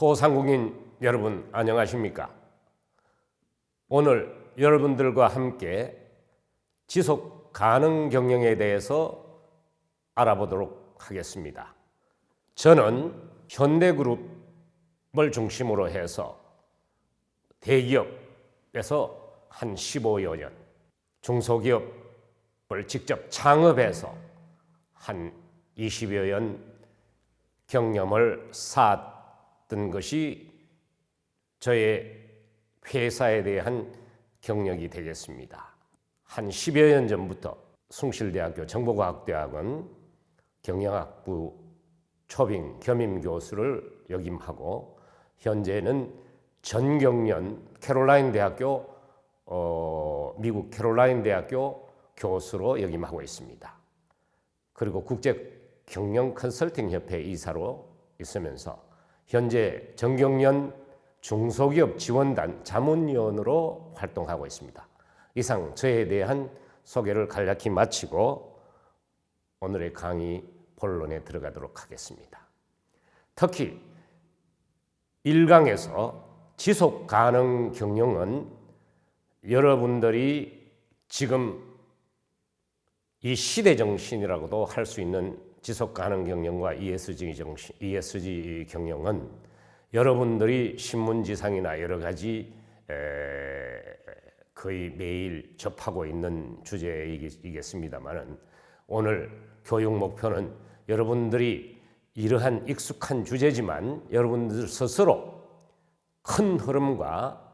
소상공인 여러분 안녕하십니까? 오늘 여러분들과 함께 지속 가능 경영에 대해서 알아보도록 하겠습니다. 저는 현대그룹을 중심으로 해서 대기업에서 한 15여 년, 중소기업을 직접 창업해서 한 20여 년 경험을 쌓았던 것이 저의 회사에 대한 경력이 되겠습니다. 한 10여 년 전부터 숭실대학교 정보과학대학원 경영학부 초빙 겸임 교수를 역임하고 현재는 전경련 캐롤라인 대학교 미국 캐롤라인 대학교 교수로 역임하고 있습니다. 그리고 국제 경영 컨설팅 협회 이사로 있으면서 현재 전경련 중소기업 지원단 자문위원으로 활동하고 있습니다. 이상 저에 대한 소개를 간략히 마치고 오늘의 강의 본론에 들어가도록 하겠습니다. 특히 1강에서 지속 가능 경영은 여러분들이 지금 이 시대 정신이라고도 할 수 있는 지속 가능 경영과 ESG 경영은 여러분들이 신문지상이나 여러 가지 거의 매일 접하고 있는 주제이겠습니다만은 오늘 교육 목표는 여러분들이 이러한 익숙한 주제지만 여러분들 스스로 큰 흐름과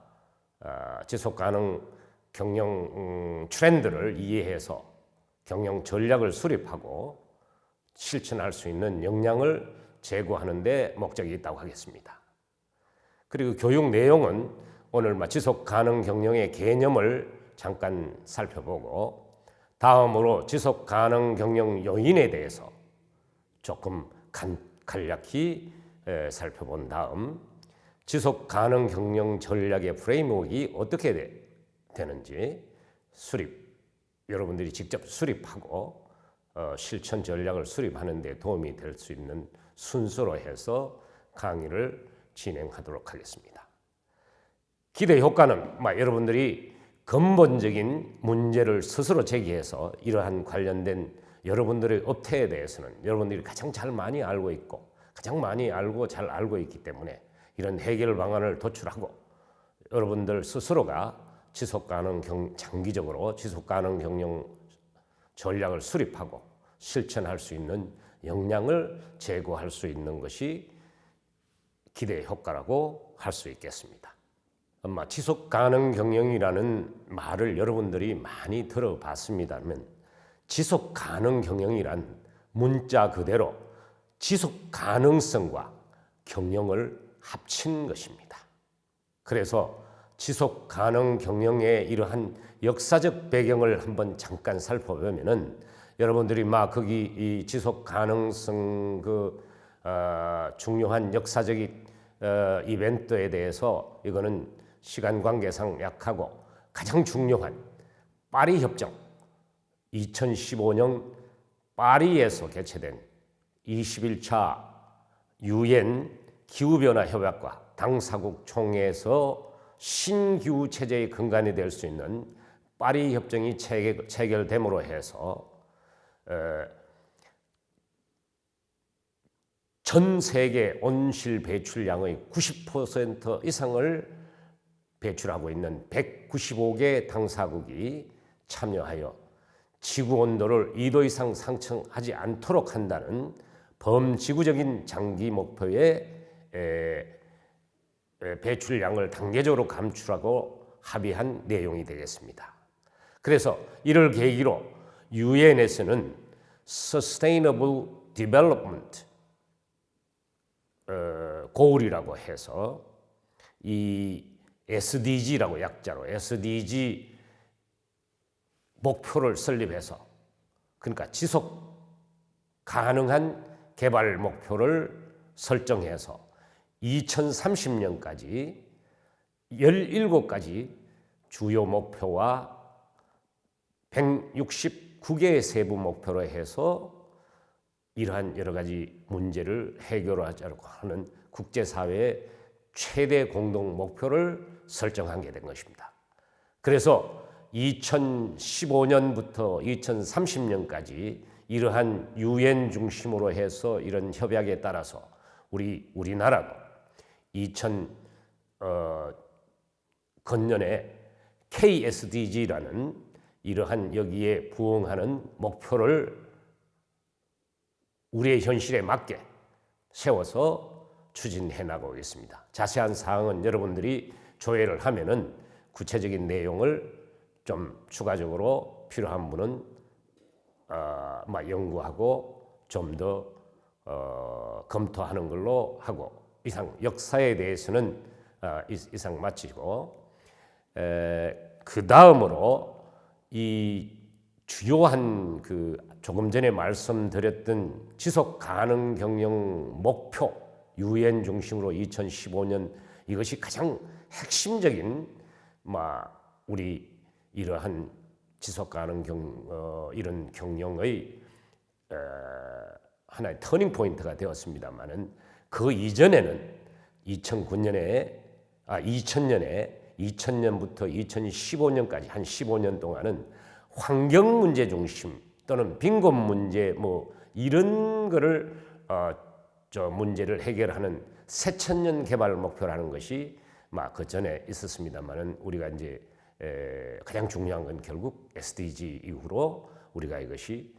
지속 가능 경영 트렌드를 이해해서 경영 전략을 수립하고 실천할 수 있는 역량을 제고하는 데 목적이 있다고 하겠습니다. 그리고 교육 내용은 오늘 지속 가능 경영의 개념을 잠깐 살펴보고 다음으로 지속 가능 경영 요인에 대해서 조금 간략히 살펴본 다음 지속 가능 경영 전략의 프레임워크가 어떻게 되는지 여러분들이 직접 수립하고 실천 전략을 수립하는 데 도움이 될 수 있는 순서로 해서 강의를 진행하도록 하겠습니다. 기대 효과는 여러분들이 근본적인 문제를 스스로 제기해서 이러한 관련된 여러분들의 업태에 대해서는 여러분들이 가장 많이 알고 있고 가장 많이 알고 잘 알고 있기 때문에 이런 해결 방안을 도출하고 여러분들 스스로가 장기적으로 지속 가능 경영 전략을 수립하고 실천할 수 있는 역량을 제고할 수 있는 것이 기대 효과라고 할 수 있겠습니다. 아마 지속 가능 경영이라는 말을 여러분들이 많이 들어봤습니다만 지속 가능 경영이란 문자 그대로 지속 가능성과 경영을 합친 것입니다. 그래서 지속 가능 경영의 이러한 역사적 배경을 한번 잠깐 살펴보면은 여러분들이 거기 이 지속 가능성 중요한 역사적인 이벤트에 대해서 이거는 시간 관계상 약하고 가장 중요한 파리 협정 2015년 파리에서 개최된 21차 유엔 기후변화 협약과 당사국 총회에서 신기후 체제의 근간이 될 수 있는 파리 협정이 체결됨으로 해서 전 세계 온실 배출량의 90% 이상을 배출하고 있는 195개 당사국이 참여하여 지구 온도를 2도 이상 상승하지 않도록 한다는 범지구적인 장기 목표의 배출량을 단계적으로 감축하고 합의한 내용이 되겠습니다. 그래서 이를 계기로 유엔에서는 Sustainable Development 고울이라고 해서 이 SDG라고 약자로 SDG 목표를 설립해서 그러니까 지속 가능한 개발 목표를 설정해서 2030년까지 17가지 주요 목표와 169개의 세부 목표로 해서 이러한 여러 가지 문제를 해결하자고 하는 국제사회의 최대 공동 목표를 설정한 게 된 것입니다. 그래서 2015년부터 2030년까지 이러한 유엔 중심으로 해서 이런 협약에 따라서 우리나라도 건년에 KSDG라는 이러한 여기에 부응하는 목표를 우리의 현실에 맞게 세워서 추진해 나가고 있습니다. 자세한 사항은 여러분들이 조회를 하면은 구체적인 내용을 좀 추가적으로 필요한 분은 연구하고 좀 더 검토하는 걸로 하고, 이상 역사에 대해서는 이상 마치고, 그 다음으로 이 주요한 조금 전에 말씀드렸던 지속 가능 경영 목표 유엔 중심으로 2015년 이것이 가장 핵심적인 우리 이러한 지속 가능 이런 경영의 하나의 터닝 포인트가 되었습니다만은 그 이전에는 2000년부터 2015년까지 한 15년 동안은 환경 문제 중심 또는 빈곤 문제 이런 거를 문제를 해결하는 새천년 개발 목표라는 것이 그 전에 있었습니다만은 우리가 이제 가장 중요한 건 결국 SDG 이후로 우리가 이것이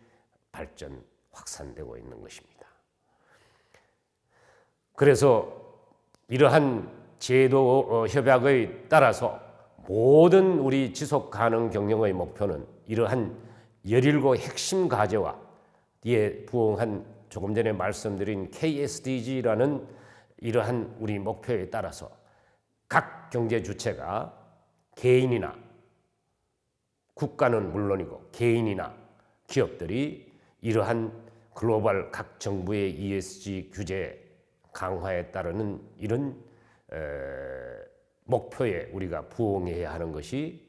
발전 확산되고 있는 것입니다. 그래서 이러한 제도 협약에 따라서 모든 우리 지속 가능 경영의 목표는 이러한 17 핵심 과제와 이에 부응한 조금 전에 말씀드린 KSDG라는 이러한 우리 목표에 따라서 각 경제 주체가 개인이나 국가는 물론이고 개인이나 기업들이 이러한 글로벌 각 정부의 ESG 규제 강화에 따르는 이런 목표에 우리가 부응해야 하는 것이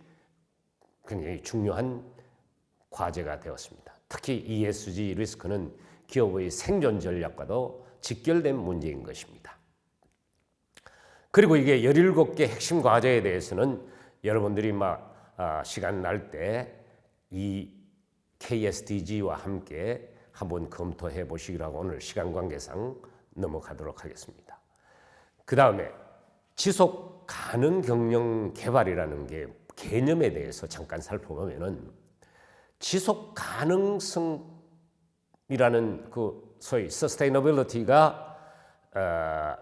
굉장히 중요한 과제가 되었습니다. 특히 ESG 리스크는 기업의 생존 전략과도 직결된 문제인 것입니다. 그리고 이게 17개 핵심 과제에 대해서는 여러분들이 시간 날 때 이 KSDG와 함께 한번 검토해 보시기라고 오늘 시간 관계상 넘어가도록 하겠습니다. 그 다음에 지속 가능 경영 개발이라는 게 개념에 대해서 잠깐 살펴보면은 지속 가능성이라는 소위 sustainability가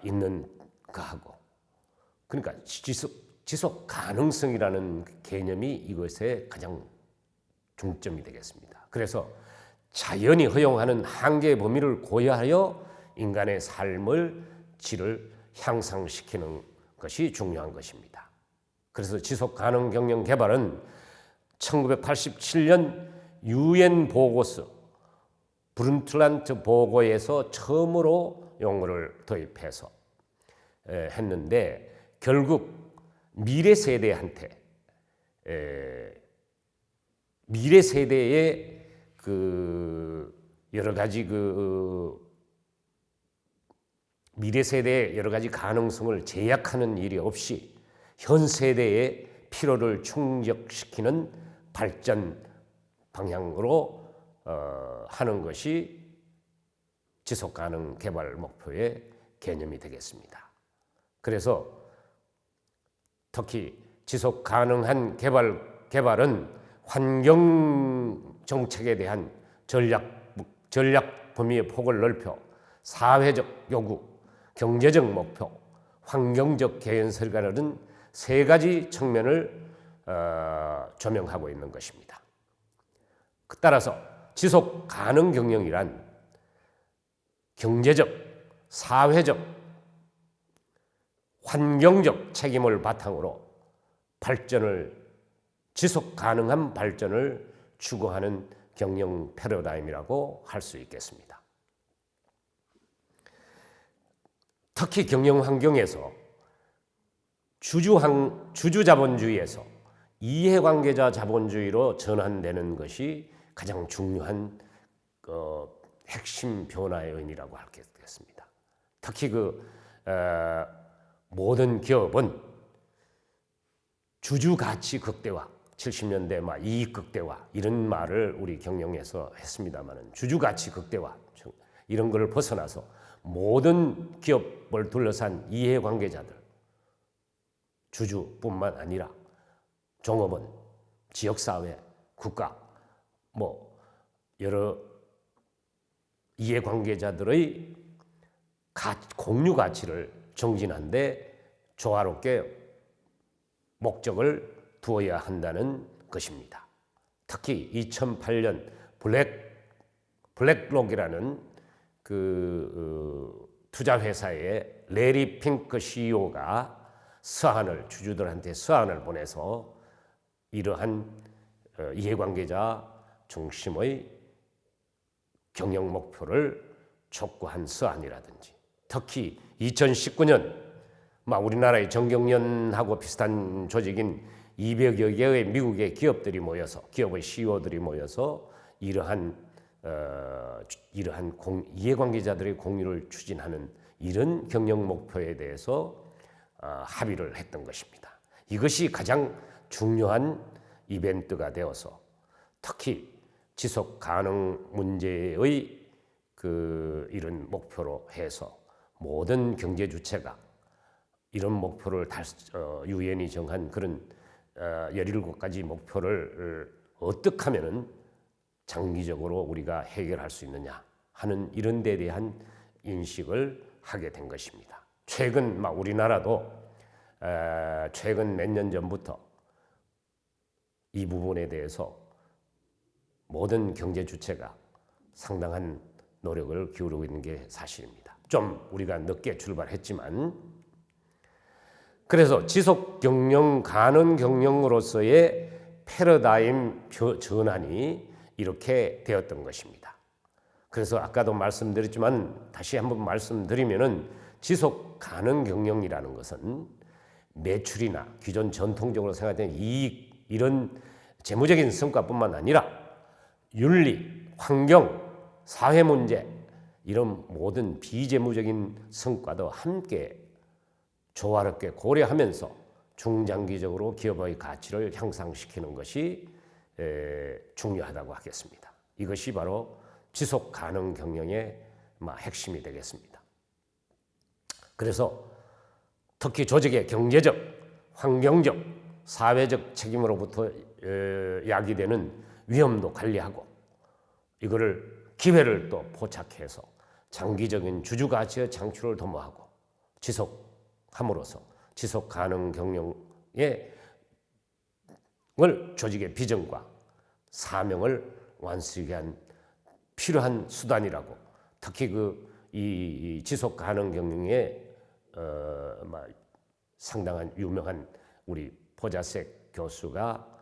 있는 거하고, 그러니까 지속 가능성이라는 개념이 이것의 가장 중점이 되겠습니다. 그래서 자연이 허용하는 한계의 범위를 고려하여 인간의 삶을 질을 향상시키는 것이 중요한 것입니다. 그래서 지속 가능 경영 개발은 1987년 유엔 보고서 브룬틀란트 보고에서 처음으로 용어를 도입해서 했는데, 결국 미래 세대한테 미래 세대의 여러 가지 미래 세대의 여러 가지 가능성을 제약하는 일이 없이 현 세대의 필요를 충족시키는 발전 방향으로 하는 것이 지속 가능 개발 목표의 개념이 되겠습니다. 그래서 특히 지속 가능한 개발은 환경 정책에 대한 전략 범위의 폭을 넓혀 사회적 요구, 경제적 목표, 환경적 개연설과는 세 가지 측면을 조명하고 있는 것입니다. 따라서 지속 가능 경영이란 경제적, 사회적, 환경적 책임을 바탕으로 지속 가능한 발전을 추구하는 경영 패러다임이라고 할 수 있겠습니다. 특히 경영 환경에서 주주 자본주의에서 이해관계자 자본주의로 전환되는 것이 가장 중요한 핵심 변화의 요인이라고 할 게 되겠습니다. 특히 모든 기업은 주주 가치 극대화, 70년대 막 이익 극대화 이런 말을 우리 경영에서 했습니다만은 주주 가치 극대화 이런 걸 벗어나서 모든 기업을 둘러싼 이해관계자들, 주주뿐만 아니라 종업원, 지역사회, 국가, 뭐 여러 이해관계자들의 공유 가치를 정진한데 조화롭게 목적을 두어야 한다는 것입니다. 특히 2008년 블랙록이라는 투자 회사의 레리 핑크 CEO가 주주들한테 서한을 보내서 이러한 이해관계자 중심의 경영 목표를 촉구한 서한이라든지, 특히 2019년 우리나라의 정경련하고 비슷한 조직인 200여 개의 미국의 기업의 CEO들이 모여서 이러한 이해관계자들의 공유를 추진하는 이런 경영 목표에 대해서 합의를 했던 것입니다. 이것이 가장 중요한 이벤트가 되어서 특히 지속 가능 문제의 이런 목표로 해서 모든 경제 주체가 이런 목표를 유엔이 정한 그런 17가지 목표를 어떻게 하면은 장기적으로 우리가 해결할 수 있느냐 하는 이런 데 대한 인식을 하게 된 것입니다. 최근 우리나라도 최근 몇 년 전부터 이 부분에 대해서 모든 경제 주체가 상당한 노력을 기울이고 있는 게 사실입니다. 좀 우리가 늦게 출발했지만 그래서 지속 경영, 가능 경영으로서의 패러다임 전환이 이렇게 되었던 것입니다. 그래서 아까도 말씀드렸지만 다시 한번 말씀드리면은 지속 가능 경영이라는 것은 매출이나 기존 전통적으로 생각된 이익 이런 재무적인 성과뿐만 아니라 윤리, 환경, 사회 문제 이런 모든 비재무적인 성과도 함께 조화롭게 고려하면서 중장기적으로 기업의 가치를 향상시키는 것이 중요하다고 하겠습니다. 이것이 바로 지속 가능 경영의 핵심이 되겠습니다. 그래서 특히 조직의 경제적, 환경적, 사회적 책임으로부터 야기되는 위험도 관리하고 이거를 기회를 또 포착해서 장기적인 주주 가치의 창출을 도모하고 지속함으로써 지속 가능 경영의 조직의 비전과 사명을 완수하기 위한 필요한 수단이라고 특히 이 지속 가능 경영의 상당한 유명한 우리 포자색 교수가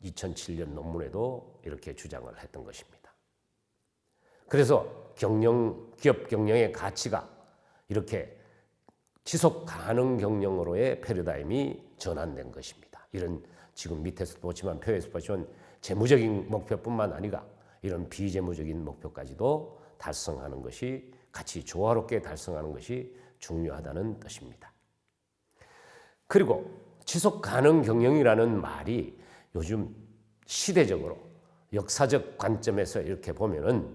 2007년 논문에도 이렇게 주장을 했던 것입니다. 그래서 기업 경영의 가치가 이렇게 지속 가능 경영으로의 패러다임이 전환된 것입니다. 이런 지금 밑에서 보지만 표에서 보시면 재무적인 목표뿐만 아니라 이런 비재무적인 목표까지도 달성하는 것이 같이 조화롭게 달성하는 것이 중요하다는 뜻입니다. 그리고 지속 가능 경영이라는 말이 요즘 시대적으로 역사적 관점에서 이렇게 보면은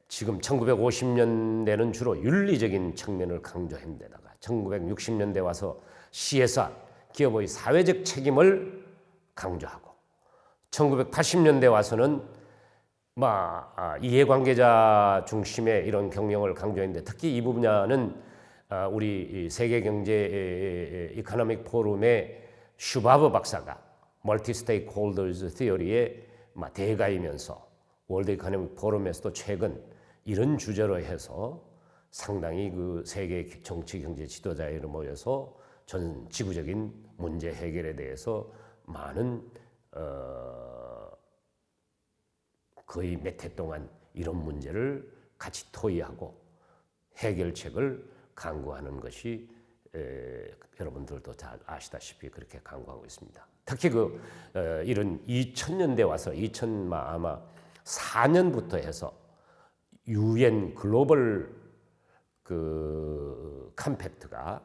지금 1950년대는 주로 윤리적인 측면을 강조한 데다가 1960년대 와서 CSR, 기업의 사회적 책임을 강조하고 1980년대 와서는 이해관계자 중심의 이런 경영을 강조했는데 특히 이 분야는 우리 세계경제 이코노믹 포럼의 슈바브 박사가 멀티 스테이크홀더즈 티어리의 대가이면서 월드 이코노믹 포럼에서도 최근 이런 주제로 해서 상당히 세계 정치 경제 지도자에 모여서 전 지구적인 문제 해결에 대해서 많은 거의 몇 해 동안 이런 문제를 같이 토의하고 해결책을 강구하는 것이 여러분들도 잘 아시다시피 그렇게 강구하고 있습니다. 특히 이런 2000년대 와서 아마 2004년부터 해서 UN 글로벌 컴팩트가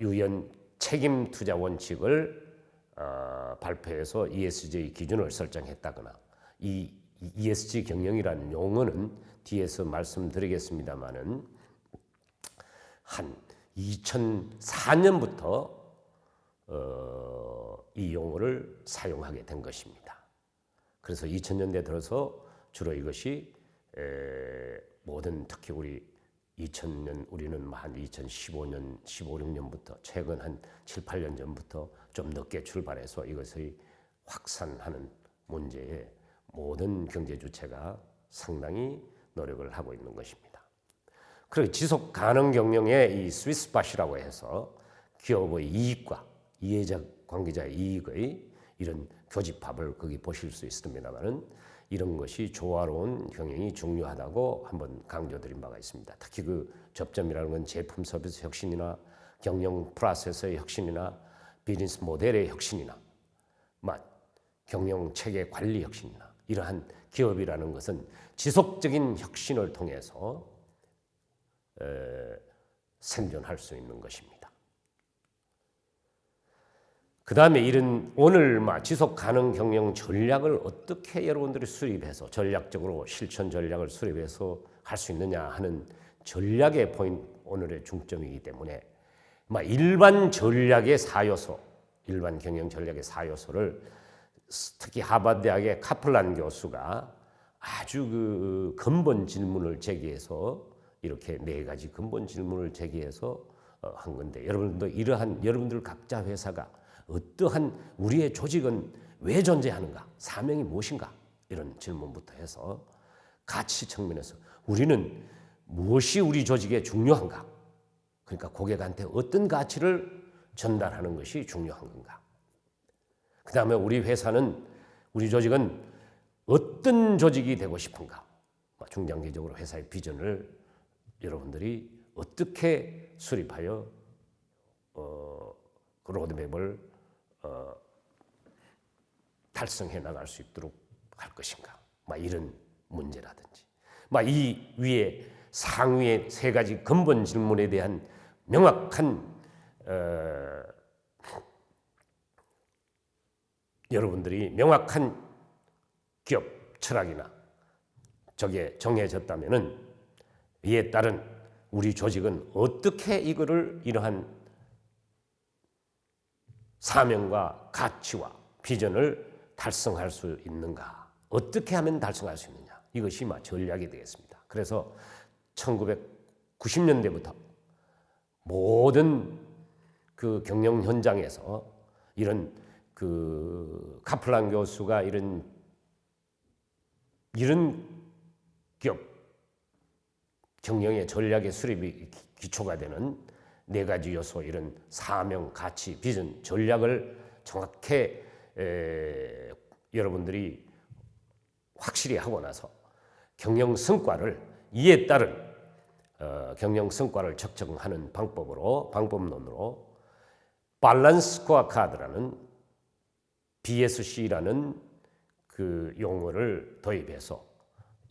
UN 책임 투자 원칙을 발표해서 ESG 기준을 설정했다거나, 이 ESG 경영이라는 용어는 뒤에서 말씀드리겠습니다만은 한 2004년부터 이 용어를 사용하게 된 것입니다. 그래서 2000년대 들어서 주로 이것이 모든, 특히 우리 2000년, 우리는 한 2015년, 15, 16년부터 최근 한 7, 8년 전부터 좀 늦게 출발해서 이것의 확산하는 문제에 모든 경제 주체가 상당히 노력을 하고 있는 것입니다. 그리고 지속 가능 경영의 이 스위스팟이라고 해서 기업의 이익과 이해자 관계자의 이익의 이런 교집합을 거기 보실 수 있습니다만은, 이런 것이 조화로운 경영이 중요하다고 한번 강조드린 바가 있습니다. 특히 그 접점이라는 건 제품 서비스 혁신이나 경영 프로세스의 혁신이나 비즈니스 모델의 혁신이나 경영 체계 관리 혁신이나, 이러한 기업이라는 것은 지속적인 혁신을 통해서 생존할 수 있는 것입니다. 그 다음에 이런 오늘 지속 가능 경영 전략을 어떻게 여러분들이 수립해서 전략적으로 실천 전략을 수립해서 할 수 있느냐 하는 전략의 포인트, 오늘의 중점이기 때문에 일반 전략의 4요소, 일반 경영 전략의 4요소를 특히 하버드 대학의 카플란 교수가 아주 근본 질문을 제기해서 이렇게 4가지 근본 질문을 제기해서 한 건데, 여러분도 이러한 여러분들 각자 회사가 어떠한 우리의 조직은 왜 존재하는가? 사명이 무엇인가? 이런 질문부터 해서 가치 측면에서 우리는 무엇이 우리 조직에 중요한가? 그러니까 고객한테 어떤 가치를 전달하는 것이 중요한 건가? 그 다음에 우리 회사는, 우리 조직은 어떤 조직이 되고 싶은가? 중장기적으로 회사의 비전을 여러분들이 어떻게 수립하여 그 로드맵을 달성해 나갈 수 있도록 할 것인가? 이런 문제라든지, 이 위에 상위의 3가지 근본 질문에 대한 명확한 여러분들이 명확한 기업 철학이나 저게 정해졌다면은, 이에 따른 우리 조직은 어떻게 이러한 사명과 가치와 비전을 달성할 수 있는가? 어떻게 하면 달성할 수 있느냐? 이것이 전략이 되겠습니다. 그래서 1990년대부터 모든 그 경영 현장에서 이런 카플란 교수가 이런 기업 경영의 전략의 수립이 기초가 되는 4가지 요소, 이런 사명, 가치, 비전, 전략을 정확히 여러분들이 확실히 하고 나서 경영 성과를, 이에 따른 경영 성과를 측정하는 방법론으로 밸런스 스코어카드라는 BSC라는 그 용어를 도입해서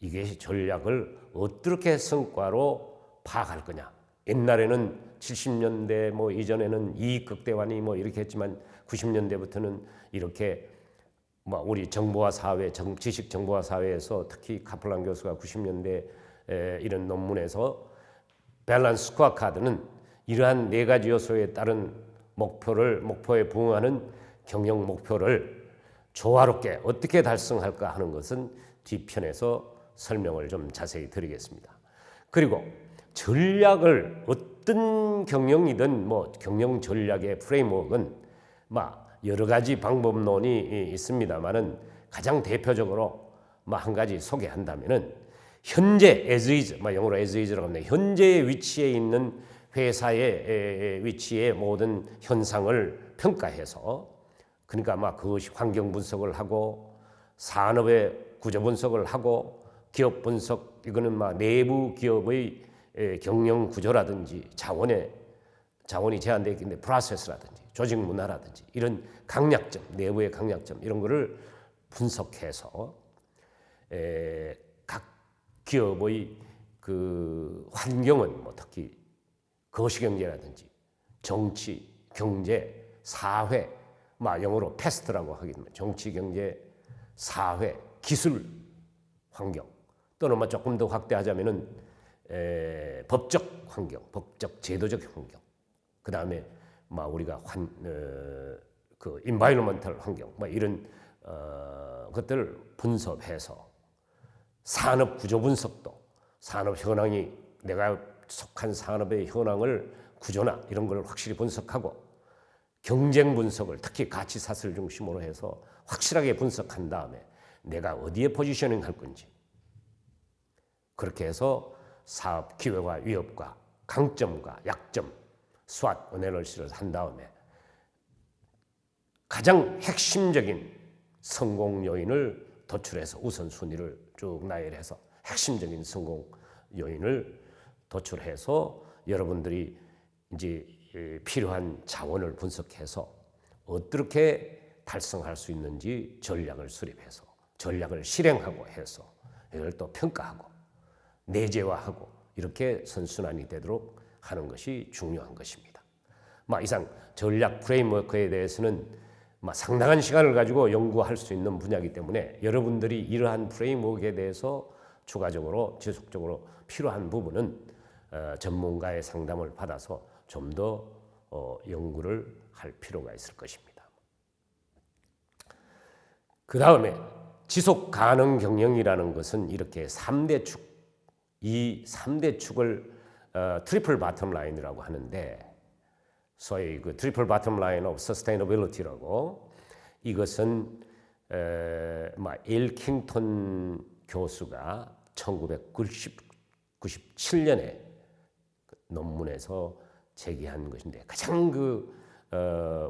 이게 전략을 어떻게 성과로 파악할 거냐. 옛날에는 70년대 이전에는 이익 극대화니 이렇게 했지만 90년대부터는 이렇게 우리 정보화 사회, 지식 정보화 사회에서 특히 카플란 교수가 90년대 이런 논문에서 밸런스 스코어카드는 이러한 4가지 요소에 따른 목표에 부응하는 경영 목표를 조화롭게 어떻게 달성할까 하는 것은 뒤편에서 설명을 좀 자세히 드리겠습니다. 그리고 전략을 어떤 경영이든 경영 전략의 프레임워크는 여러 가지 방법론이 있습니다만은, 가장 대표적으로 한 가지 소개한다면은 현재 as is, 영어로 as is라고 합니다. 현재의 위치에 있는 회사의 위치의 모든 현상을 평가해서, 그러니까 그것이 환경 분석을 하고 산업의 구조 분석을 하고 기업 분석, 이거는 내부 기업의 경영 구조라든지 자원이 제한되어 있는데 프로세스라든지 조직 문화라든지 이런 강약점, 내부의 강약점, 이런 거를 분석해서 각 기업의 그 환경은 뭐 특히 거시경제라든지 정치, 경제, 사회, 영어로 패스트라고 하기 때문에 정치, 경제, 사회, 기술, 환경 또는 조금 더 확대하자면은 법적 환경, 법적 제도적 환경, 그 다음에 우리가 그 인바이러먼탈 환경, 이런 것들을 분석해서 산업 구조 분석도, 산업 현황이 내가 속한 산업의 현황을 구조나 이런 걸 확실히 분석하고 경쟁 분석을 특히 가치사슬 중심으로 해서 확실하게 분석한 다음에 내가 어디에 포지셔닝 할 건지 그렇게 해서 사업 기회와 위협과 강점과 약점 SWOT 어널리시스를 한 다음에 가장 핵심적인 성공 요인을 도출해서 우선순위를 쭉 나열해서 핵심적인 성공 요인을 도출해서 여러분들이 이제 필요한 자원을 분석해서 어떻게 달성할 수 있는지 전략을 수립해서 전략을 실행하고 해서 이걸 또 평가하고 내재화하고 이렇게 선순환이 되도록 하는 것이 중요한 것입니다. 이상 전략 프레임워크에 대해서는 상당한 시간을 가지고 연구할 수 있는 분야이기 때문에 여러분들이 이러한 프레임워크에 대해서 추가적으로 지속적으로 필요한 부분은 전문가의 상담을 받아서 좀 더 연구를 할 필요가 있을 것입니다. 그 다음에 지속 가능 경영이라는 것은 이렇게 3대 축, 이 3대 축을 트리플 바텀 라인이라고 하는데 소위 그 트리플 바텀 라인 오브 서스테이너빌리티라고 이것은 일킹턴 교수가 1997년에 논문에서 제기한 것인데 가장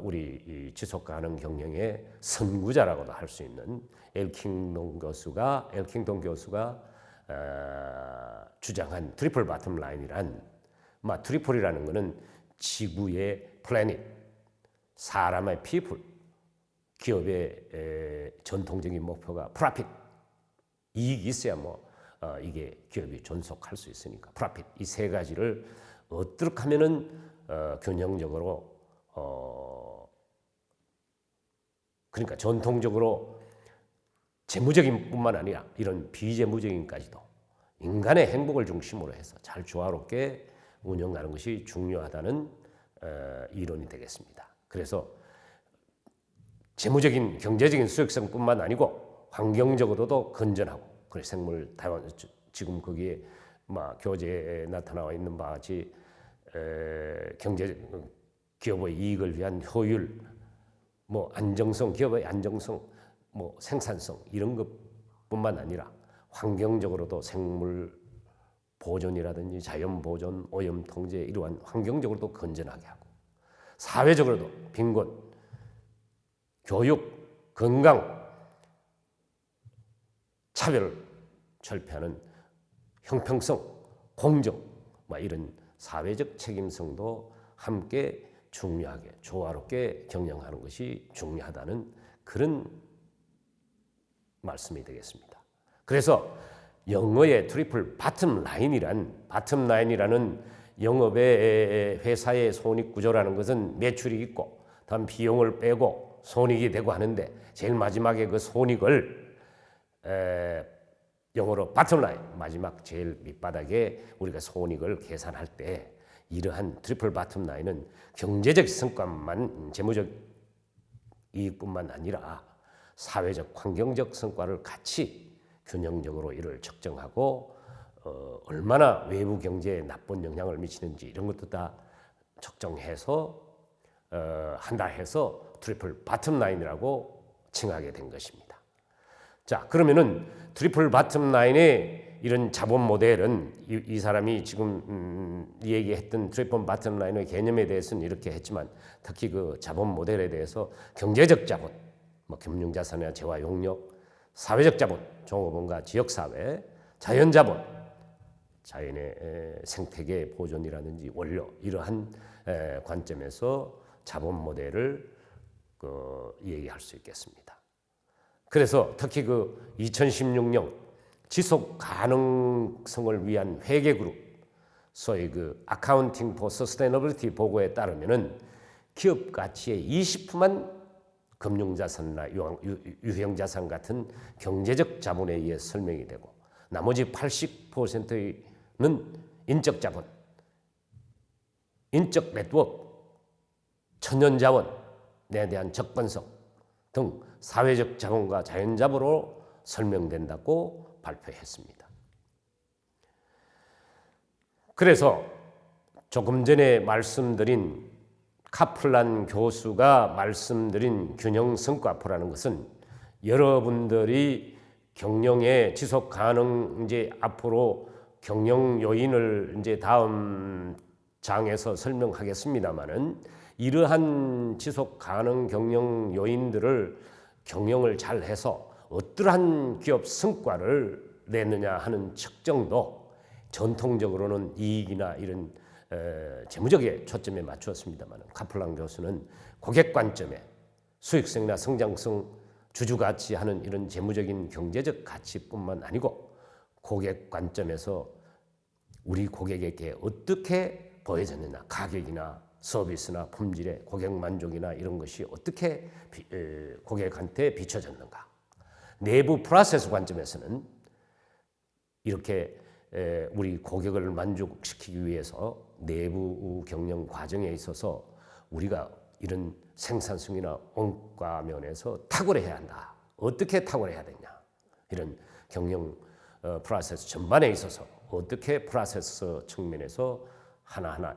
우리 지속 가능 경영의 선구자라고도 할 수 있는 엘킹턴 교수가 주장한 트리플 바텀 라인이란 트리플이라는 것은 지구의 플래닛, 사람의 피플, 기업의 전통적인 목표가 프로핏, 이익이 있어야 이게 기업이 존속할 수 있으니까 프로핏 이 세 가지를 어떻게 하면은 균형적으로 그러니까 전통적으로 재무적인 뿐만 아니라 이런 비재무적인까지도 인간의 행복을 중심으로 해서 잘 조화롭게 운영하는 것이 중요하다는 이론이 되겠습니다. 그래서 재무적인 경제적인 수익성뿐만 아니고 환경적으로도 건전하고 그래서 생물 다양한 지금 거기에 교재에 나타나와 있는 바와 같이 경제 기업의 이익을 위한 효율, 안정성, 기업의 안정성, 생산성 이런 것뿐만 아니라 환경적으로도 생물 보존이라든지 자연 보존, 오염 통제 이러한 환경적으로도 건전하게 하고 사회적으로도 빈곤, 교육, 건강, 차별 철폐하는 형평성, 공정 이런 사회적 책임성도 함께 중요하게 조화롭게 경영하는 것이 중요하다는 그런 말씀이 되겠습니다. 그래서 영어의 트리플 바텀 라인이라는 영업의 회사의 손익 구조라는 것은 매출이 있고 다음 비용을 빼고 손익이 되고 하는데 제일 마지막에 그 손익을 영어로 바텀 라인 마지막 제일 밑바닥에 우리가 손익을 계산할 때 이러한 트리플 바텀 라인은 경제적 성과만 재무적 이익뿐만 아니라 사회적 환경적 성과를 같이 균형적으로 이를 측정하고 얼마나 외부 경제에 나쁜 영향을 미치는지 이런 것도 다 측정해서 한다 해서 트리플 바텀 라인이라고 칭하게 된 것입니다. 자, 그러면은 트리플 바텀 라인의 이런 자본 모델은 이 사람이 지금 얘기했던 트리플 바텀 라인의 개념에 대해서는 이렇게 했지만 특히 그 자본 모델에 대해서 경제적 자본, 금융자산이나 재화용역, 사회적 자본, 종업원과 지역사회, 자연자본, 자연의 생태계 보존이라든지 원료 이러한 관점에서 자본 모델을 얘기할 수 있겠습니다. 그래서 특히 그 2016년 지속 가능성을 위한 회계 그룹, 소위 그 Accounting for Sustainability 보고에 따르면은 기업 가치의 20%만 금융자산이나 유형자산 같은 경제적 자본에 의해 설명이 되고 나머지 80%는 인적 자본, 인적 네트워크, 천연자원에 대한 접근성 등 사회적 자본과 자연자본으로 설명된다고 발표했습니다. 그래서 조금 전에 말씀드린 카플란 교수가 말씀드린 균형 성과표라는 것은 여러분들이 경영의 지속 가능 이제 앞으로 경영 요인을 이제 다음 장에서 설명하겠습니다만은 이러한 지속 가능 경영 요인들을 경영을 잘 해서 어떠한 기업 성과를 내느냐 하는 측정도 전통적으로는 이익이나 이런 재무적인 초점에 맞추었습니다만 카플란 교수는 고객 관점에 수익성이나 성장성, 주주가치 하는 이런 재무적인 경제적 가치뿐만 아니고 고객 관점에서 우리 고객에게 어떻게 보여졌느냐, 가격이나 서비스나 품질의 고객 만족이나 이런 것이 어떻게 고객한테 비춰졌는가. 내부 프로세스 관점에서는 이렇게 우리 고객을 만족시키기 위해서 내부 경영 과정에 있어서 우리가 이런 생산성이나 원가 면에서 탁월해야 한다. 어떻게 탁월해야 되냐. 이런 경영 프로세스 전반에 있어서 어떻게 프로세스 측면에서 하나하나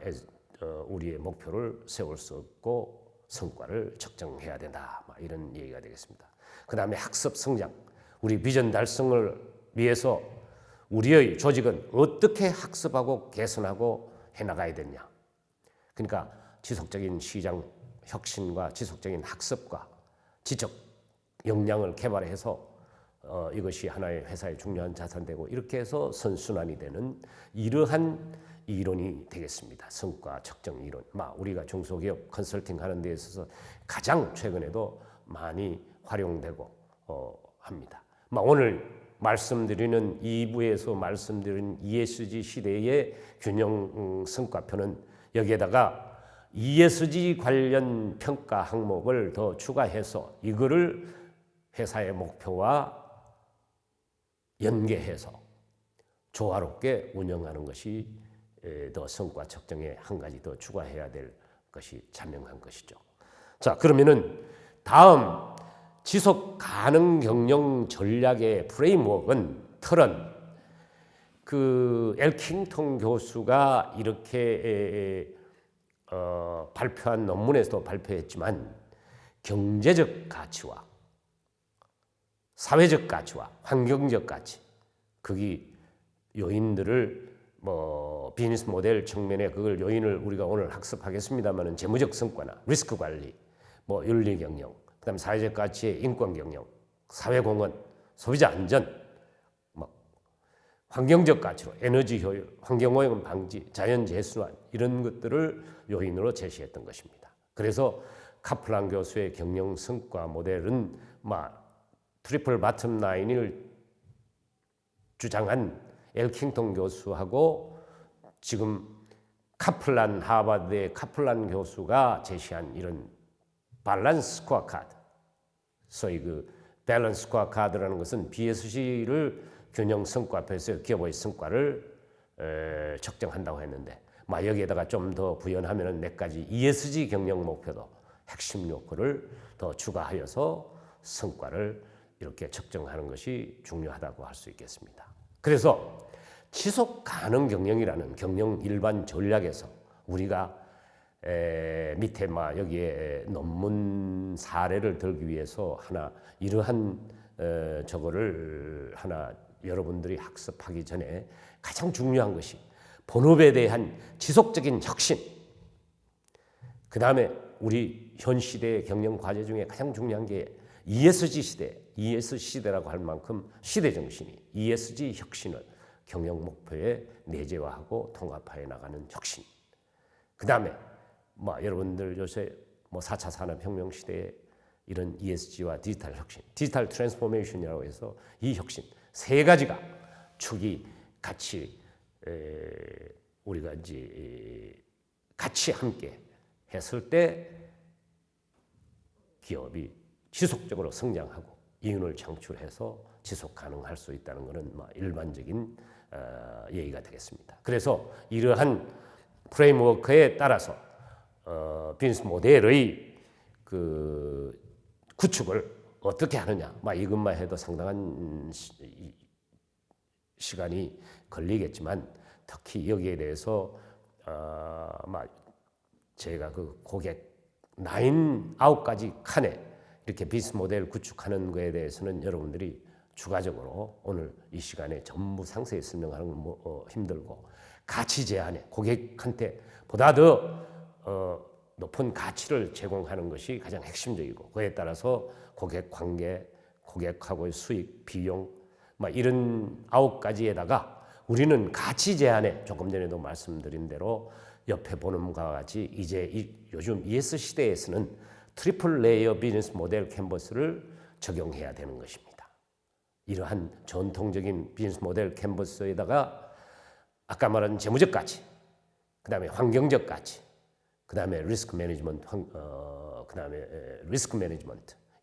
우리의 목표를 세울 수 없고 성과를 측정해야 된다. 이런 얘기가 되겠습니다. 그 다음에 학습 성장, 우리 비전 달성을 위해서 우리의 조직은 어떻게 학습하고 개선하고 해나가야 되냐. 그러니까 지속적인 시장 혁신과 지속적인 학습과 지적 역량을 개발해서 이것이 하나의 회사의 중요한 자산되고 이렇게 해서 선순환이 되는 이러한 이론이 되겠습니다. 성과 측정 이론. 우리가 중소기업 컨설팅 하는 데 있어서 가장 최근에도 많이 활용되고 합니다. 오늘 말씀드리는 2부에서 말씀드린 ESG 시대의 균형 성과표는 여기에다가 ESG 관련 평가 항목을 더 추가해서 이거를 회사의 목표와 연계해서 조화롭게 운영하는 것이 더 성과 측정에 한 가지 더 추가해야 될 것이 자명한 것이죠. 자, 그러면은 다음 지속 가능 경영 전략의 프레임워크는 틀은 그 엘킹턴 교수가 이렇게 발표한 논문에서도 발표했지만 경제적 가치와 사회적 가치와 환경적 가치, 거기 요인들을 비즈니스 모델 측면에 그걸 요인을 우리가 오늘 학습하겠습니다만은 재무적 성과나 리스크 관리, 윤리 경영, 그다음 사회적 가치의 인권 경영, 사회 공헌, 소비자 안전, 환경적 가치로 에너지 효율, 환경 오염 방지, 자연 재순환 이런 것들을 요인으로 제시했던 것입니다. 그래서 카플란 교수의 경영 성과 모델은 트리플 바텀 라인을 주장한 엘킹턴 교수하고 지금 카플란 하버드의 카플란 교수가 제시한 이런 밸런스 스코어 카드, 소위 그 밸런스 스코어 카드라는 것은 BSC를 균형 성과표에서 기업의 성과를 측정한다고 했는데 여기에다가 좀 더 부연하면은 몇 가지 ESG 경영 목표도 핵심 요소를 더 추가하여서 성과를 이렇게 측정하는 것이 중요하다고 할 수 있겠습니다. 그래서 지속 가능 경영이라는 경영 일반 전략에서 우리가 밑에 여기에 논문 사례를 들기 위해서 하나 이러한 저거를 하나 여러분들이 학습하기 전에 가장 중요한 것이 본업에 대한 지속적인 혁신, 그 다음에 우리 현 시대의 경영 과제 중에 가장 중요한 게 ESG 시대, ESG 시대라고 할 만큼 시대 정신이 ESG 혁신을 경영 목표에 내재화하고 통합하여 나가는 혁신. 그 다음에 여러분들 요새 4차 산업혁명 시대에 이런 ESG와 디지털 혁신, 디지털 트랜스포메이션이라고 해서 이 혁신 세 가지가 축이 같이 우리가 이제 같이 함께 했을 때 기업이 지속적으로 성장하고 이윤을 창출해서 지속 가능할 수 있다는 것은 일반적인 얘기가 되겠습니다. 그래서 이러한 프레임워크에 따라서 비즈니스 모델의 그 구축을 어떻게 하느냐, 이것만 해도 상당한 시간이 걸리겠지만 특히 여기에 대해서 제가 그 고객 9가지 칸에 이렇게 비즈니스 모델 구축하는 것에 대해서는 여러분들이 추가적으로 오늘 이 시간에 전부 상세히 설명하는 건 힘들고 가치 제한에 고객한테 보다 더 높은 가치를 제공하는 것이 가장 핵심적이고 그에 따라서 고객 관계, 고객하고의 수익, 비용 이런 9가지에다가 우리는 가치 제한에 조금 전에도 말씀드린 대로 옆에 보는 것과 같이 이제 요즘 ES 시대에서는 트리플 레이어 비즈니스 모델 캔버스를 적용해야 되는 것입니다. 이러한 전통적인 비즈니스 모델 캔버스에다가 아까 말한 재무적 가치, 그 다음에 환경적 가치, 그 다음에 리스크 매니지먼트,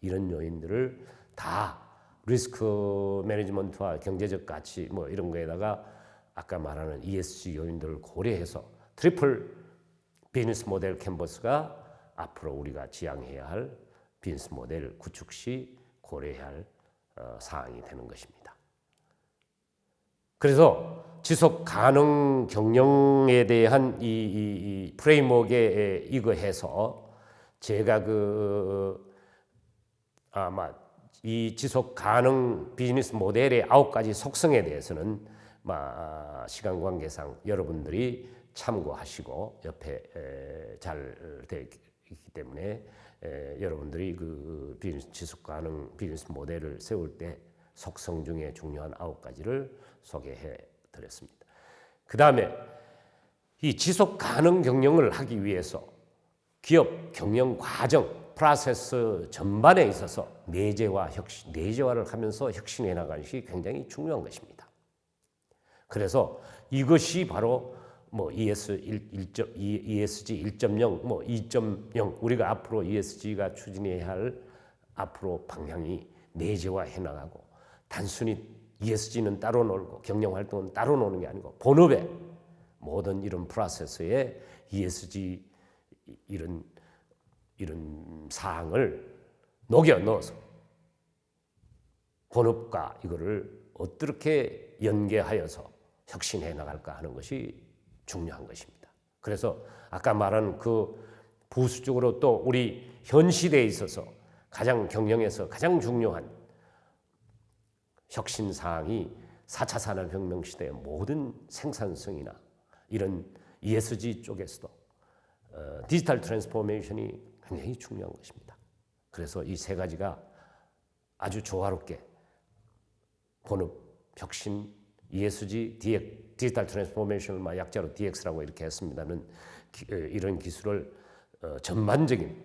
이런 요인들을 다 리스크 매니지먼트와 경제적 가치 이런 거에다가 아까 말하는 ESG 요인들을 고려해서 트리플 비즈니스 모델 캔버스가 앞으로 우리가 지향해야 할 비즈니스 모델 구축 시 고려해야 할 사항이 되는 것입니다. 그래서 지속 가능 경영에 대한 이 프레임워크에 이거 해서 제가 아마 이 지속 가능 비즈니스 모델의 9가지 속성에 대해서는 시간 관계상 여러분들이 참고하시고 옆에 잘 되어 있기 때문에 여러분들이 그 지속 가능 비즈니스 모델을 세울 때 속성 중에 중요한 9가지를 소개해 드렸습니다. 그 다음에 이 지속 가능 경영을 하기 위해서 기업 경영 과정, 프로세스 전반에 있어서 내재화를 하면서 혁신해 나가는 것이 굉장히 중요한 것입니다. 그래서 이것이 바로 ESG 1.0, 2.0 우리가 앞으로 ESG가 추진해야 할 앞으로 방향이 내재화해 나가고 단순히 ESG는 따로 놀고 경영 활동은 따로 노는 게 아니고 본업에 모든 이런 프로세스에 ESG 이런 사항을 녹여 넣어서 본업과 이거를 어떻게 연계하여서 혁신해 나갈까 하는 것이 중요한 것입니다. 그래서 아까 말한 그 부수적으로 또 우리 현 시대에 있어서 가장 경영에서 가장 중요한 혁신 사항이 4차 산업혁명 시대의 모든 생산성이나 이런 ESG 쪽에서도 디지털 트랜스포메이션이 굉장히 중요한 것입니다. 그래서 이 세 가지가 아주 조화롭게 본업, 혁신, ESG, 디지털 트랜스포메이션을 약자로 DX라고 이렇게 했습니다는 이런 기술을 전반적인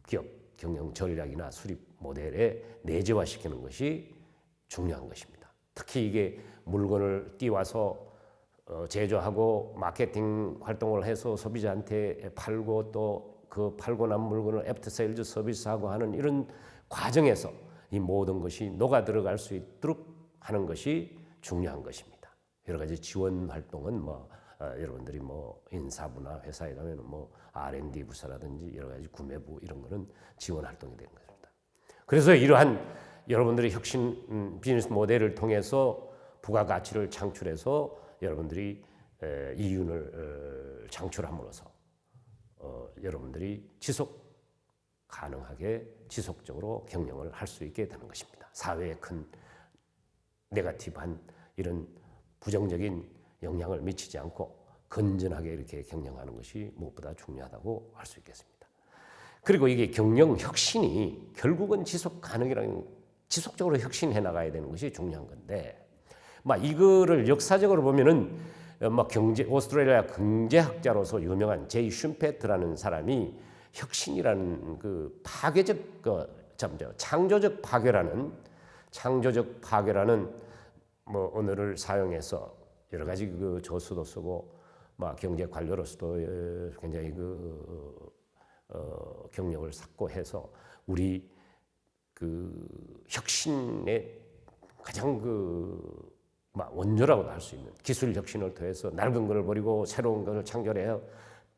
기업 경영 전략이나 수립 모델에 내재화시키는 것이 중요한 것입니다. 특히 이게 물건을 띄워서 제조하고 마케팅 활동을 해서 소비자한테 팔고 또 그 팔고 난 물건을 애프터 세일즈 서비스하고 하는 이런 과정에서 이 모든 것이 녹아 들어갈 수 있도록 하는 것이 중요한 것입니다. 여러 가지 지원 활동은 여러분들이 인사부나 회사에 가면 R&D 부서라든지 여러 가지 구매부 이런 거는 지원 활동이 되는 것입니다. 그래서 이러한 여러분들이 혁신 비즈니스 모델을 통해서 부가가치를 창출해서 여러분들이 이윤을 창출함으로써 여러분들이 지속 가능하게 지속적으로 경영을 할 수 있게 되는 것입니다. 사회에 큰 네거티브한 이런 부정적인 영향을 미치지 않고 건전하게 이렇게 경영하는 것이 무엇보다 중요하다고 할 수 있겠습니다. 그리고 이게 경영 혁신이 결국은 지속 가능이라는 지속적으로 혁신해 나가야 되는 것이 중요한 건데 이거를 역사적으로 보면은 오스트레일리아 경제학자로서 유명한 제이 슌페트라는 사람이 혁신이라는 그 파괴적 창조적 파괴라는 뭐 언어를 사용해서 여러 가지 그 조수도 쓰고 막 경제 관료로서도 굉장히 경력을 쌓고 해서 우리 그 혁신의 가장 원조라고도 할 수 있는 기술 혁신을 통해서 낡은 것을 버리고 새로운 것을 창조해야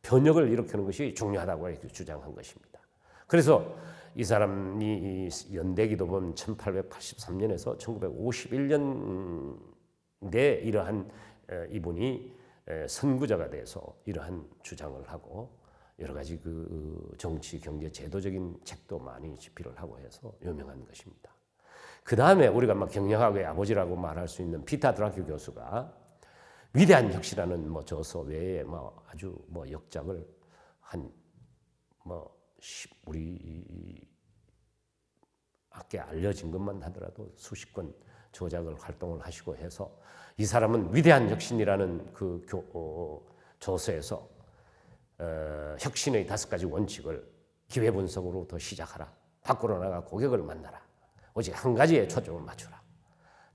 변혁을 일으키는 것이 중요하다고 이렇게 주장한 것입니다. 그래서 이 사람이 연대기도 보면 1883년에서 1951년에 이러한 이분이 선구자가 돼서 이러한 주장을 하고 여러 가지 그 정치, 경제, 제도적인 책도 많이 집필을 하고 해서 유명한 것입니다. 그 다음에 우리가 막 경영학의 아버지라고 말할 수 있는 피터 드라큐 교수가 위대한 혁신이라는 저서 외에 아주 역작을 우리 학계에 알려진 것만 하더라도 수십 권 저작을 활동을 하시고 해서 이 사람은 위대한 혁신이라는 그 저서에서 혁신의 5가지 원칙을 기회 분석으로부터 시작하라. 밖으로 나가 고객을 만나라. 오직 한 가지에 초점을 맞추라.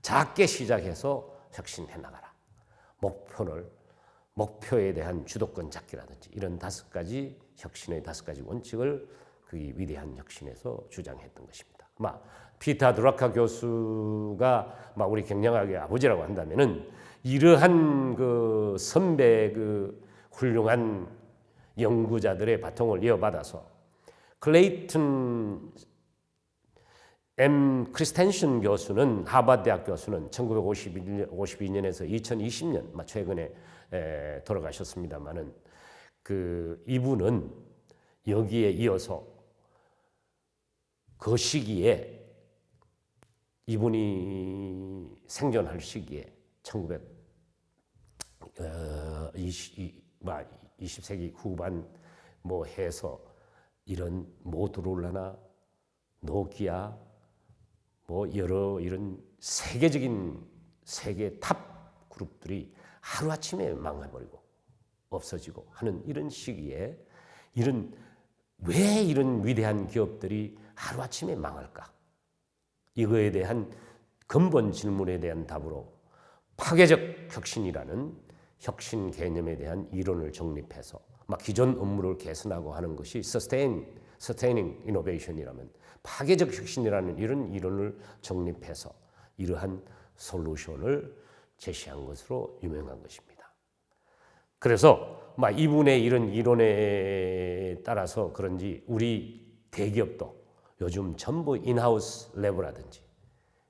작게 시작해서 혁신해 나가라. 목표에 대한 주도권 잡기라든지 이런 5가지 혁신의 5가지 원칙을 그 위대한 혁신에서 주장했던 것입니다. 피터 드라큐 교수가 우리 경영학의 아버지라고 한다면은 이러한 그 선배 그 훌륭한 연구자들의 바통을 이어받아서 클레이튼 M. 크리스텐션 교수는 하버드 대학 교수는 1952년에서 2020년 최근에 돌아가셨습니다만은 그 이분은 여기에 이어서 그 시기에 이분이 생존할 시기에 20세기 후반 해서 이런 모토로라나 노키아 여러 이런 세계적인 세계 탑 그룹들이 하루아침에 망해버리고 없어지고 하는 이런 시기에 왜 이런 위대한 기업들이 하루아침에 망할까? 이거에 대한 근본 질문에 대한 답으로 파괴적 혁신이라는 혁신 개념에 대한 이론을 정립해서 기존 업무를 개선하고 하는 것이 sustaining innovation이라면 파괴적 혁신이라는 이런 이론을 정립해서 이러한 솔루션을 제시한 것으로 유명한 것입니다. 그래서 이분의 이런 이론에 따라서 그런지 우리 대기업도 요즘 전부 인하우스 랩이라든지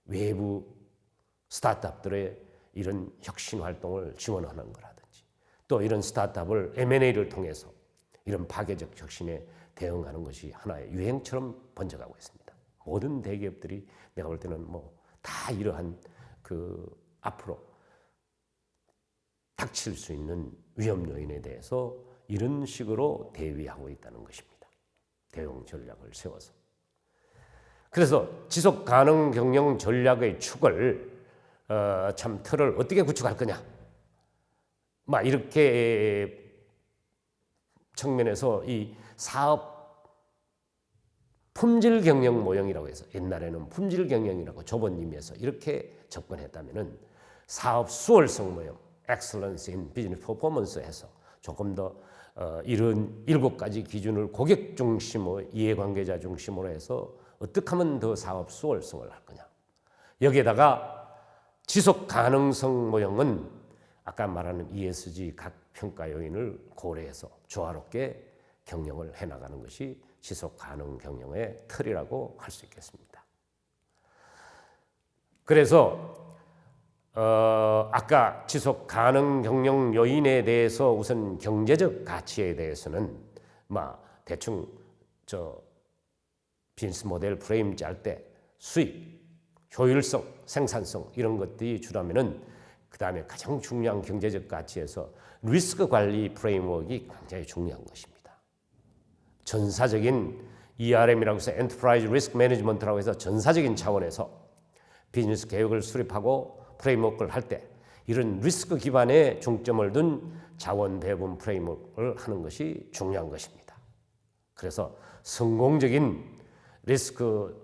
외부 스타트업들의 이런 혁신 활동을 지원하는 거라든지 또 이런 스타트업을 M&A를 통해서 이런 파괴적 혁신에 대응하는 것이 하나의 유행처럼 번져가고 있습니다. 모든 대기업들이 내가 볼 때는 다 이러한 앞으로 닥칠 수 있는 위험 요인에 대해서 이런 식으로 대비하고 있다는 것입니다. 대응 전략을 세워서. 그래서 지속 가능 경영 전략의 축을 틀을 어떻게 구축할 거냐? 이렇게 측면에서 이 사업 품질 경영 모형이라고 해서 옛날에는 품질 경영이라고 좁은 의미에서 이렇게 접근했다면은 사업 수월성 모형, Excellence in Business Performance에서 조금 더 이런 7가지 기준을 고객 중심으로 이해관계자 중심으로 해서 어떻게 하면 더 사업 수월성을 할 거냐. 여기에다가 지속 가능성 모형은 아까 말하는 ESG 각 평가 요인을 고려해서 조화롭게 경영을 해나가는 것이 지속 가능 경영의 틀이라고 할 수 있겠습니다. 그래서 아까 지속 가능 경영 요인에 대해서 우선 경제적 가치에 대해서는 대충 비즈니스 모델 프레임 짤 때 수익, 효율성, 생산성 이런 것들이 주라면은 그 다음에 가장 중요한 경제적 가치에서 리스크 관리 프레임워크가 굉장히 중요한 것입니다. 전사적인 ERM이라고 해서 엔터프라이즈 리스크 매니지먼트라고 해서 전사적인 차원에서 비즈니스 계획을 수립하고 프레임워크를 할 때 이런 리스크 기반에 중점을 둔 자원 배분 프레임워크를 하는 것이 중요한 것입니다. 그래서 성공적인 리스크에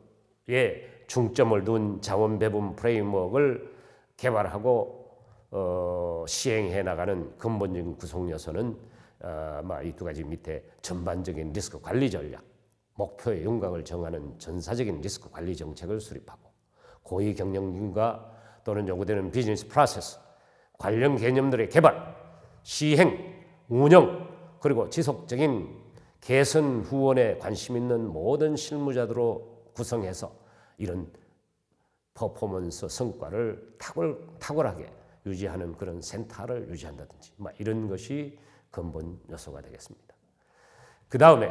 중점을 둔 자원 배분 프레임워크를 개발하고 시행해 나가는 근본적인 구성 요소는 이 두 가지 밑에 전반적인 리스크 관리 전략, 목표의 윤곽을 정하는 전사적인 리스크 관리 정책을 수립하고 고위 경영진과 또는 요구되는 비즈니스 프로세스, 관련 개념들의 개발, 시행, 운영, 그리고 지속적인 개선 후원에 관심 있는 모든 실무자들로 구성해서 이런 퍼포먼스 성과를 탁월하게 유지하는 그런 센터를 유지한다든지 이런 것이 근본 요소가 되겠습니다. 그 다음에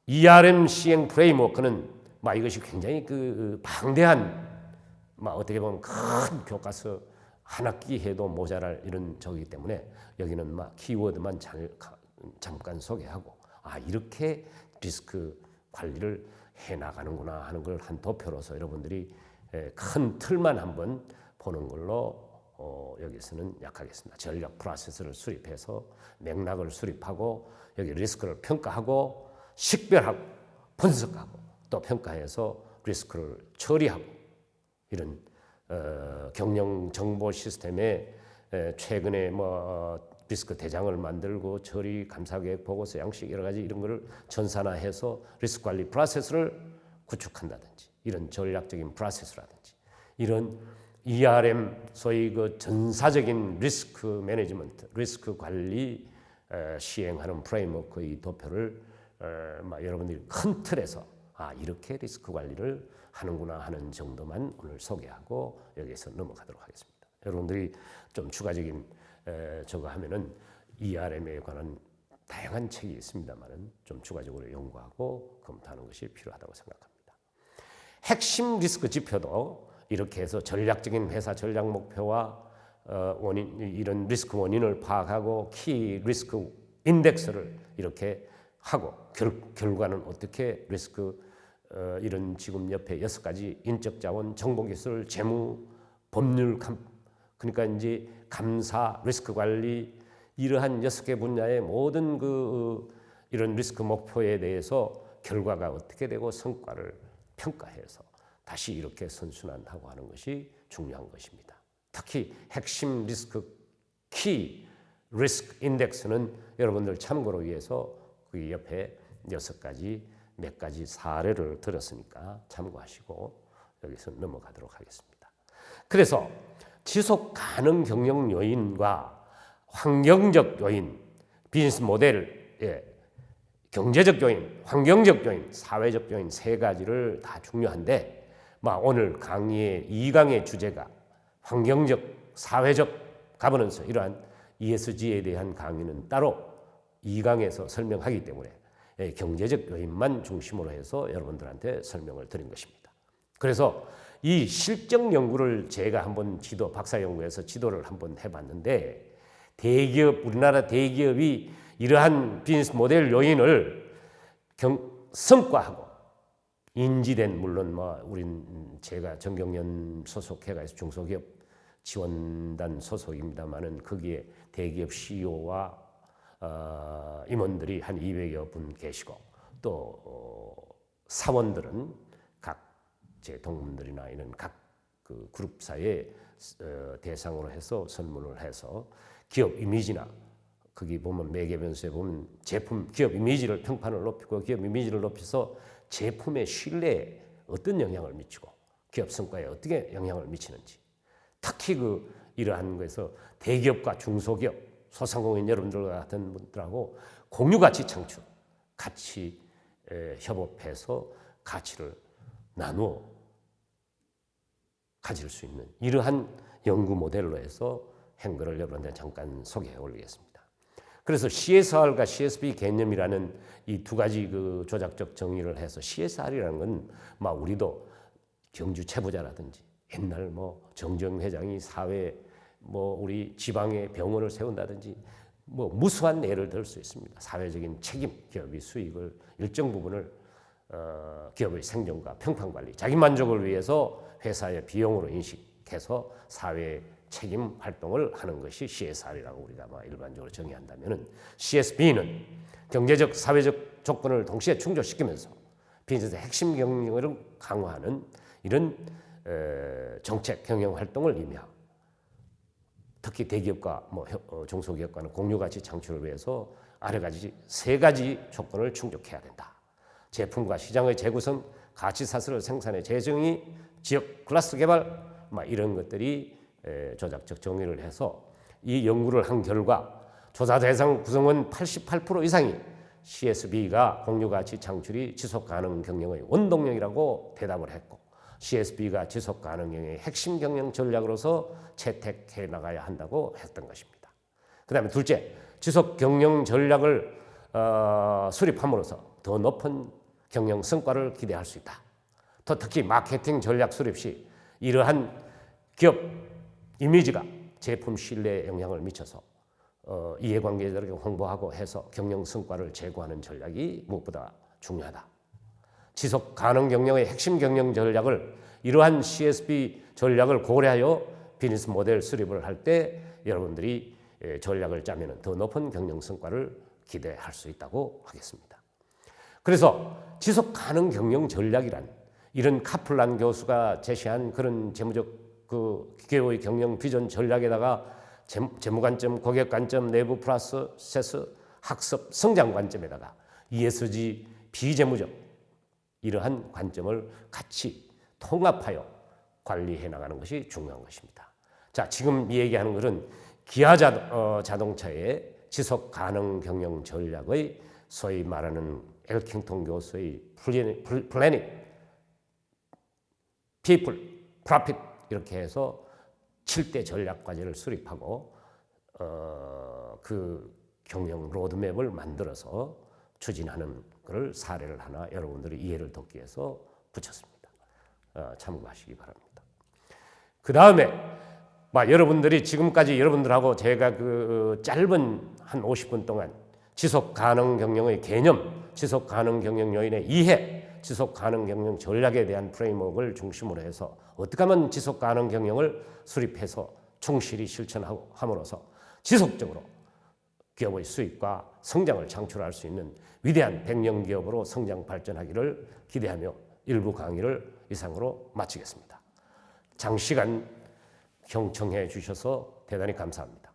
ERM 시행 프레임워크는 이것이 굉장히 방대한 어떻게 보면 큰 교과서 한 학기 해도 모자랄 이런 저기 때문에 여기는 키워드만 잠깐 소개하고 이렇게 리스크 관리를 해 나가는구나 하는 걸 한 도표로서 여러분들이 큰 틀만 한번 보는 걸로 여기서는 약하겠습니다. 전략 프로세스를 수립해서 맥락을 수립하고 여기 리스크를 평가하고 식별하고 분석하고 또 평가해서 리스크를 처리하고 이런 경영 정보 시스템에 최근에 리스크 대장을 만들고 처리, 감사 계획, 보고서, 양식 여러 가지 이런 거를 전산화해서 리스크 관리 프로세스를 구축한다든지 이런 전략적인 프로세스라든지 이런 ERM 소위 전사적인 리스크 매니지먼트, 리스크 관리 시행하는 프레임워크 이 도표를 여러분들이 큰 틀에서 이렇게 리스크 관리를 하는구나 하는 정도만 오늘 소개하고 여기에서 넘어가도록 하겠습니다. 여러분들이 좀 추가적인 저거 하면은 ERM에 관한 다양한 책이 있습니다만은 좀 추가적으로 연구하고 검토하는 것이 필요하다고 생각합니다. 핵심 리스크 지표도 이렇게 해서 전략적인 회사 전략 목표와 원인 이런 리스크 원인을 파악하고 키 리스크 인덱스를 이렇게 하고 결과는 어떻게 리스크 이런 지금 옆에 6가지 인적 자원, 정보 기술, 재무, 법률 그러니까 이제 감사, 리스크 관리 이러한 6개 분야의 모든 이런 리스크 목표에 대해서 결과가 어떻게 되고 성과를 평가해서 다시 이렇게 선순환하고 하는 것이 중요한 것입니다. 특히 핵심 리스크 키 리스크 인덱스는 여러분들 참고로 위해서 그 옆에 6가지 몇 가지 사례를 들었으니까 참고하시고 여기서 넘어가도록 하겠습니다. 그래서 지속 가능 경영 요인과 환경적 요인, 비즈니스 모델, 경제적 요인, 환경적 요인, 사회적 요인 3가지를 다 중요한데 오늘 강의의 2강의 주제가 환경적, 사회적 가버넌스 이러한 ESG에 대한 강의는 따로 2강에서 설명하기 때문에 경제적 요인만 중심으로 해서 여러분들한테 설명을 드린 것입니다. 그래서 이 실적 연구를 제가 한번 박사 연구에서 지도를 한번 해봤는데 우리나라 대기업이 이러한 비즈니스 모델 요인을 성과하고 인지된 물론 우린 제가 정경련 소속해가지고 중소기업 지원단 소속입니다만은 거기에 대기업 CEO와 임원들이 한 200여 분 계시고 또 사원들은 각 제 동문들이나 이런 각 그 그룹사의 대상으로 해서 설문을 해서 기업 이미지나 거기 보면 매개변수에 보면 제품 기업 이미지를 평판을 높이고 기업 이미지를 높여서 제품의 신뢰에 어떤 영향을 미치고 기업 성과에 어떻게 영향을 미치는지 특히 이러한 거에서 대기업과 중소기업 소상공인 여러분들과 같은 분들하고 공유가치 창출, 같이 협업해서 가치를 나누어 가질 수 있는 이러한 연구 모델로 해서 한 거를 여러분들한테 잠깐 소개해 올리겠습니다. 그래서 CSR과 CSP 개념이라는 이 2가지 조작적 정의를 해서 CSR이라는 건 우리도 경주 체부자라든지 옛날 정정 회장이 사회 우리 지방에 병원을 세운다든지 무수한 예를 들 수 있습니다. 사회적인 책임, 기업의 수익을 일정 부분을 기업의 생존과 평판 관리, 자기 만족을 위해서 회사의 비용으로 인식해서 사회에 책임 활동을 하는 것이 CSR이라고 우리가 일반적으로 정의한다면은, CSB는 경제적, 사회적 조건을 동시에 충족시키면서 비즈니스 핵심 경영을 강화하는 이런 정책 경영 활동을 의미하고, 특히 대기업과 중소기업과는 공유 가치 장출을 위해서 아래가지 세 가지 조건을 충족해야 된다. 제품과 시장의 재구성, 가치 사슬을 생산의 재정의, 지역 클러스터 개발, 이런 것들이 조작적 정의를 해서 이 연구를 한 결과 조사 대상 구성원 88% 이상이 CSB가 공유 가치 창출이 지속 가능 경영의 원동력이라고 대답을 했고, CSB가 지속 가능 경영의 핵심 경영 전략으로서 채택해 나가야 한다고 했던 것입니다. 그다음에 둘째, 지속 경영 전략을 수립함으로써 더 높은 경영 성과를 기대할 수 있다. 또 특히 마케팅 전략 수립 시 이러한 기업 이미지가 제품 신뢰에 영향을 미쳐서 이해관계자들에게 홍보하고 해서 경영 성과를 제고하는 전략이 무엇보다 중요하다. 지속 가능 경영의 핵심 경영 전략을, 이러한 CSB 전략을 고려하여 비즈니스 모델 수립을 할 때 여러분들이 전략을 짜면 더 높은 경영 성과를 기대할 수 있다고 하겠습니다. 그래서 지속 가능 경영 전략이란 이런 카플란 교수가 제시한 그런 재무적 기계의 경영 비전 전략에다가 재무 관점, 고객 관점, 내부 프로세스, 학습, 성장 관점에다가 ESG, 비재무적 이러한 관점을 같이 통합하여 관리해 나가는 것이 중요한 것입니다. 자, 지금 이 얘기하는 것은 기아 자동차의 지속 가능 경영 전략의 소위 말하는 엘킹턴 교수의 플래닛, 피플, 프로핏 이렇게 해서 7대 전략 과제를 수립하고 그 경영 로드맵을 만들어서 추진하는 것을 사례를 하나 여러분들이 이해를 돕기 위해서 붙였습니다. 참고하시기 바랍니다. 그 다음에 여러분들이 지금까지 여러분들하고 제가 그 짧은 한 50분 동안 지속 가능 경영의 개념, 지속 가능 경영 요인의 이해, 지속 가능 경영 전략에 대한 프레임워크를 중심으로 해서 어떻게 하면 지속 가능 경영을 수립해서 충실히 실천함으로써 지속적으로 기업의 수익과 성장을 창출할 수 있는 위대한 100년 기업으로 성장 발전하기를 기대하며 일부 강의를 이상으로 마치겠습니다. 장시간 경청해 주셔서 대단히 감사합니다.